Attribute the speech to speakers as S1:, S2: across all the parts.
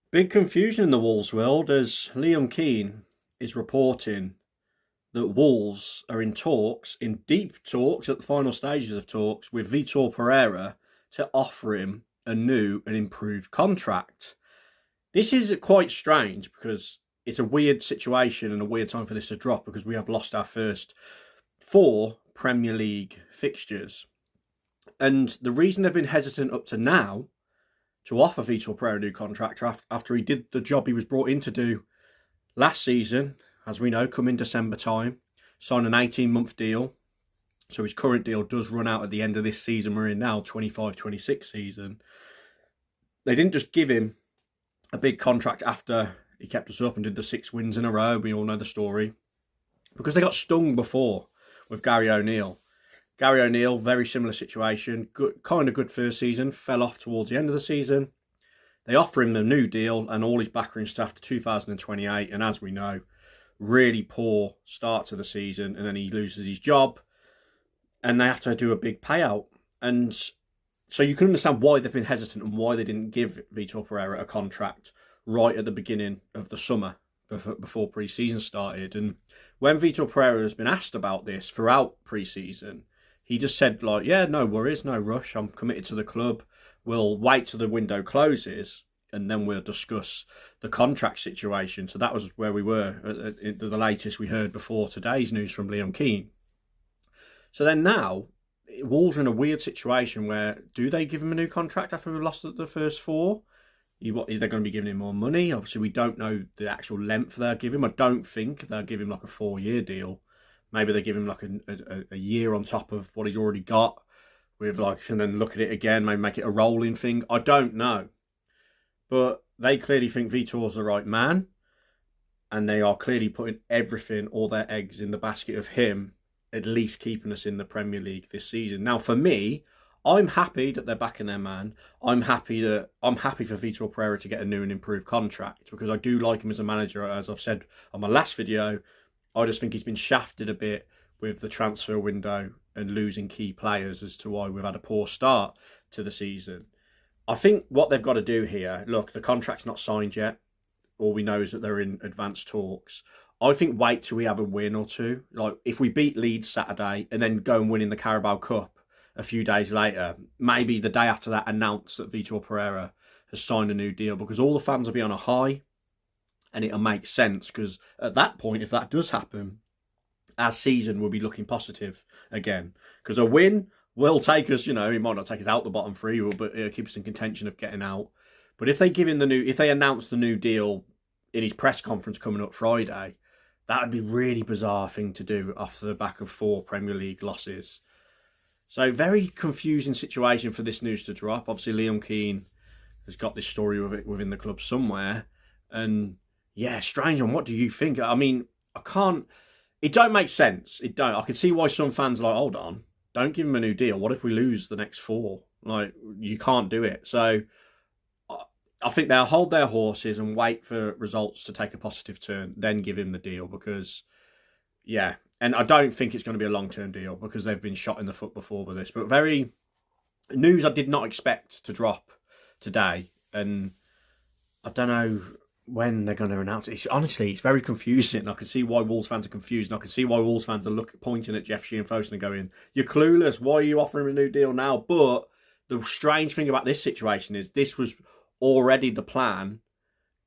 S1: Big confusion in the Wolves world as Liam Keane is reporting that Wolves are in talks, in deep talks at the final stages of talks with Vítor Pereira to offer him a new and improved contract. This is quite strange because it's a weird situation and a weird time for this to drop because we have lost our first 4 Premier League fixtures. And the reason they've been hesitant up to now to offer Vítor Pereira a new contract after he did the job he was brought in to do last season, as we know, come in December time, sign an 18-month deal. So his current deal does run out at the end of this season we're in now, 25-26 season. They didn't just give him a big contract after he kept us up and did the 6 wins in a row. We all know the story. Because they got stung before with Gary O'Neill. Gary O'Neill, very similar situation. Kind of good first season. Fell off towards the end of the season. They offer him a new deal and all his backroom staff to 2028. And as we know, really poor start to the season. And then he loses his job. And they have to do a big payout. And so you can understand why they've been hesitant and why they didn't give Vítor Pereira a contract right at the beginning of the summer before pre-season started. And when Vítor Pereira has been asked about this throughout pre-season, he just said, like, yeah, no worries, no rush. I'm committed to the club. We'll wait till the window closes and then we'll discuss the contract situation. So that was where we were at the latest we heard before today's news from Liam Keane. So then now, Wolves are in a weird situation where do they give him a new contract after we've lost the first 4? They're going to be giving him more money. Obviously, we don't know the actual length they'll give him. I don't think they'll give him like a 4-year deal. Maybe they give him like a year on top of what he's already got, with like, and then look at it again, maybe make it a rolling thing. I don't know, but they clearly think Vítor's the right man, and they are clearly putting everything, all their eggs in the basket of him, at least keeping us in the Premier League this season. Now, for me, I'm happy that they're backing their man. I'm happy for Vítor Pereira to get a new and improved contract because I do like him as a manager. As I've said on my last video, I just think he's been shafted a bit with the transfer window and losing key players as to why we've had a poor start to the season. I think what they've got to do here, look, the contract's not signed yet. All we know is that they're in advanced talks. I think wait till we have a win or two. Like if we beat Leeds Saturday and then go and win in the Carabao Cup a few days later, maybe the day after that announce that Vítor Pereira has signed a new deal because all the fans will be on a high and it'll make sense because at that point, if that does happen, our season will be looking positive again because a win will take us, it might not take us out the bottom 3, but it'll keep us in contention of getting out. But if they announce the new deal in his press conference coming up Friday, that would be a really bizarre thing to do off the back of 4 Premier League losses. So very confusing situation for this news to drop. Obviously, Liam Keane has got this story within the club somewhere. And yeah, strange one. What do you think? I mean, it don't make sense. It don't. I can see why some fans are like, hold on, don't give him a new deal. What if we lose the next 4? Like, you can't do it. So I think they'll hold their horses and wait for results to take a positive turn, then give him the deal because, yeah. And I don't think it's going to be a long-term deal because they've been shot in the foot before with this. But news I did not expect to drop today. And I don't know when they're going to announce it. Honestly, it's very confusing. I can see why Wolves fans are confused. And I can see why Wolves fans are pointing at Jeff Shea and Fosun and going, you're clueless. Why are you offering him a new deal now? But the strange thing about this situation is this was already the plan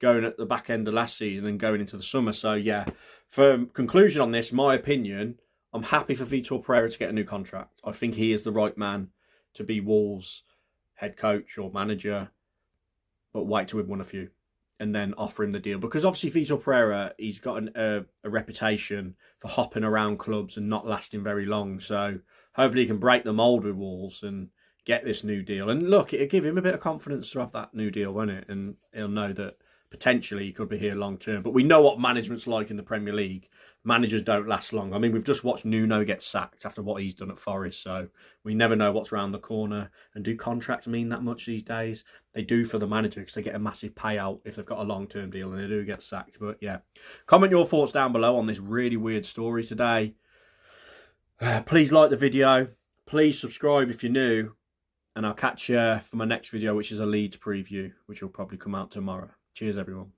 S1: going at the back end of last season and going into the summer. So, yeah, for conclusion on this, my opinion, I'm happy for Vítor Pereira to get a new contract. I think he is the right man to be Wolves' head coach or manager, but wait till we've won a few and then offer him the deal. Because obviously Vítor Pereira, he's got a reputation for hopping around clubs and not lasting very long. So hopefully he can break the mould with Wolves and get this new deal. And look, it'll give him a bit of confidence to have that new deal, won't it? And he'll know that potentially he could be here long term. But we know what management's like in the Premier League. Managers don't last long. I mean, we've just watched Nuno get sacked after what he's done at Forest. So we never know what's around the corner. And do contracts mean that much these days? They do for the manager because they get a massive payout if they've got a long-term deal and they do get sacked. But yeah, comment your thoughts down below on this really weird story today. Please like the video. Please subscribe if you're new. And I'll catch you for my next video, which is a Leeds preview, which will probably come out tomorrow. Cheers, everyone.